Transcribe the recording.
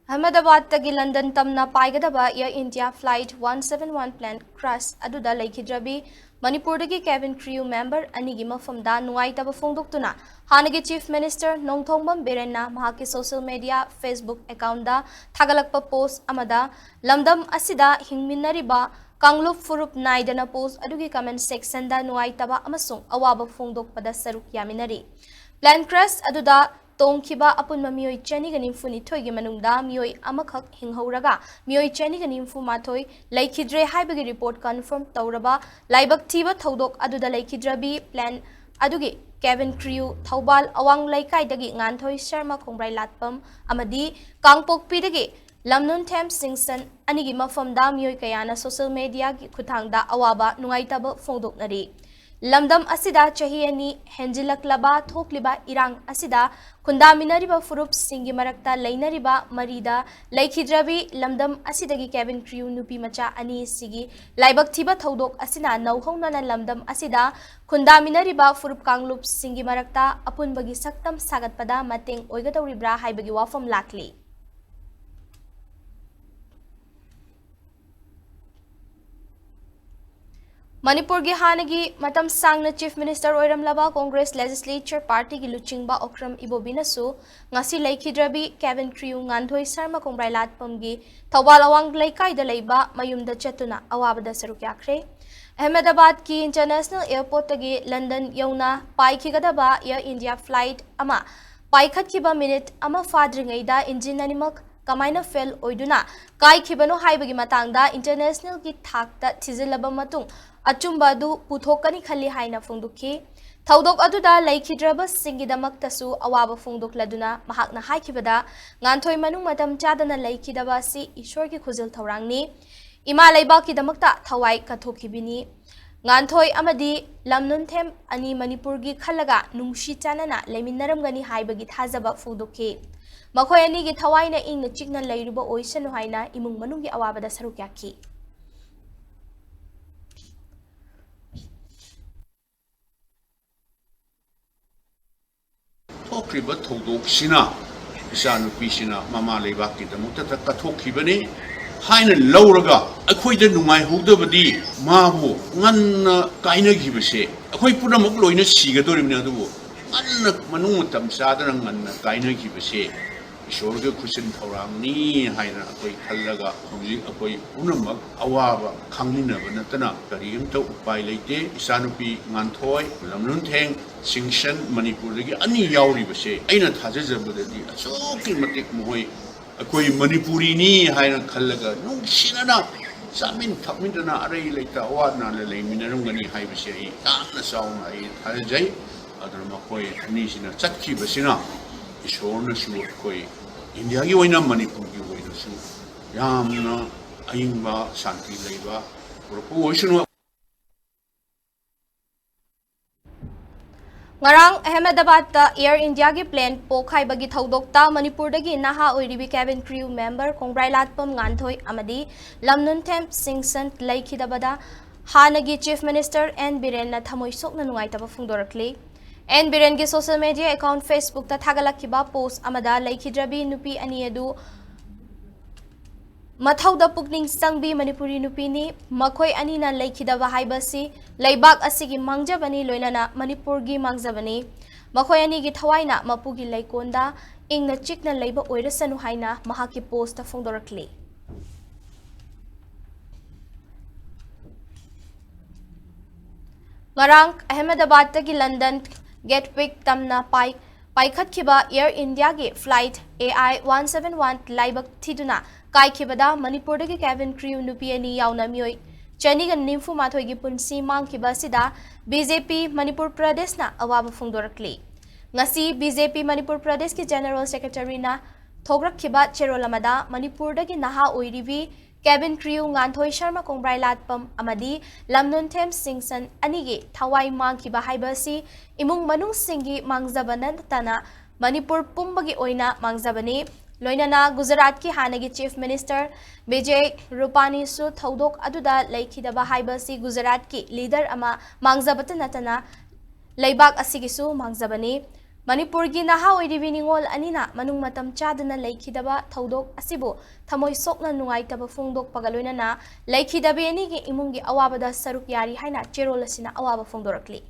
Ahmedabad tagi London tamna paigadaba Air India Flight 171 plane crash aduda laikhidrabi Manipur dagi cabin crew member anigi mafamda nuaitaba fongdoktuna hanagi Chief Minister Nongthongbam Birenna mahaki social media Facebook account da thagalakpa post amada lamdam asida hingminnariba Kanglup Furup Naidana post adugi comment section da nuaitaba amasung awaba fongdokpada saruk yaminari plane crash aduda Tongkiba apun mamioi chani ganimfuni thoigi manungda mioi amakhak hinghoraga mioi chani ganimfu mathoi laikhidre haibagi report confirm tawraba laibak thiba thodok aduda laikhidrabi plan adugi cabin crew Thobal awang laikai dagi nganthoi Sharma Khongrai latpam amadi Kangpokpi dagi Lamnun Them Singson anigi mafamda mioi kayana social media gi khuthangda awaba nungaitaba fongdoknari Lamdam asida chahiyani henjilaklaba thokliba irang asida khundaminariba furup singi marakta leinariba marida laikhidrabi lamdam asidagi cabin crew nupi macha ani sigi laibak thiba thodok asina nauhonana lamdam asida khundaminariba furup kanglup singi marakta apunbagi saktam sagatpada mateng oigadawribra haibagi wafam lakli Manipur gi hanagi matam sangna Chief Minister oiramlaba Congress Legislature Party gi luchingba okram ibobinasu ngasi laikhidrabi cabin crew ngandhoi Sharma Khongrai latpam gi Thobal awang laikai da leiba mayumda chatuna awabada saruk yakre Ahmedabad ki International Airport tagi London yauna paikhigadaba Air India flight ama paikhatkiba minute ama fadringaida engine animak kamaina fail oiduna kai khibano haibagi matangda international ki thakta thizilaba matung achumba du puthokani khali haina fongdukhi thaudok aduda laikhidraba singidamaktasu awaba fongdokladuna mahakna haikhibada nganthoi manung matam chadana laikhidaba si ishwar ki khujil thorangni ima laiba ki damakta thawai kathokhibini nganthoi amadi lamnun them ani Manipur gi khalaga nungshi chanana leminaramgani haibagi thajaba fongdokhi makhoi ani gi thawaina ingna chikna leiruba oisanu haina imung manungi awabada saruk yakhi Thokriba thodokshina isanu pisina mama leibaki da mutata kathokhibani haina lawraga akhoida nungai hogdabadi mabu nganna kaina gibase akhoi punamak loina sigadorimna adubu nganna manung tam sadana nganna kaina gibase ishorga khusin thorangni haina akhoi khallaga hojik akhoi punamak awaba khangminaba natana kariyamta upai leite isanupi nganthoi lamnun theng Singson Manipur dagi ani yauribase aina thajajabadadi achoki matik mohoi akoi Manipuri ni haina khallaga nungsinana samin thapmindana arai leita awana le leiminarungani haibase ai tamna sauna ai thajai adana makoi ani sina chakki basina ishorna su akoi India gi oina Manipur gi oina su yamna ayingba shanti leiba purpo oisunu Ngarang Ahmedabad ta Air India gi plane pokhai bagi thodokta Manipur dagi naha oiribi cabin crew member Khongrai latpam nganthoi amadi lamnun them Singson laikhidabada hanagi Chief Minister N Birenna Thamoi Sokna nuaitaba fongdorakli N Biren gi social media account Facebook ta thagalakiba post amada laikhidrabi nupi ani adu Mathauda pukning sangbi Manipuri nupini makhoi anina laikhidaba haibasi laibak asigi mangjabani loinana Manipur gi mangjabani makhoi ani gi thawaina mapugi laikonda ingna chikna leiba oirasanu haina mahaki post ta fongdorakli Ngarang Ahmedabad tagi London Gatwick tamna paikhatkiba Air India gi flight AI 171 laibak thiduna kaikhibada Manipur dagi cabin crew nupi ani yauna mioi chanigan nimfu mathoi gi punsi mangkiba sida BJP Manipur Pradesh na awaba fongdorakli ngasi BJP Manipur Pradesh ki General Secretary na thograkhiba cherolamada Manipur dagi naha oiribi cabin crew nganthoi Sharma Khongrai latpam amadi lamnun them Singson anigi thawai mangkiba haibasi imung manung singi mangjabana tana Manipur pumbagi oina mangjabani loinana Gujarat ki hanagi Chief Minister Vijay Rupani su thodok aduda laikhidaba haibasi Gujarat ki leader ama mangjabata natana leibak asigisu mangjabani Manipurgi naha oiribi ningol anina manung matam chadana laikhidaba thaudok asibu thamoi sokna nungaitaba fongdok pagaloina na laikhidabe ani ge imungi awabada saruk yari haina cherol asina awaba fongdorakli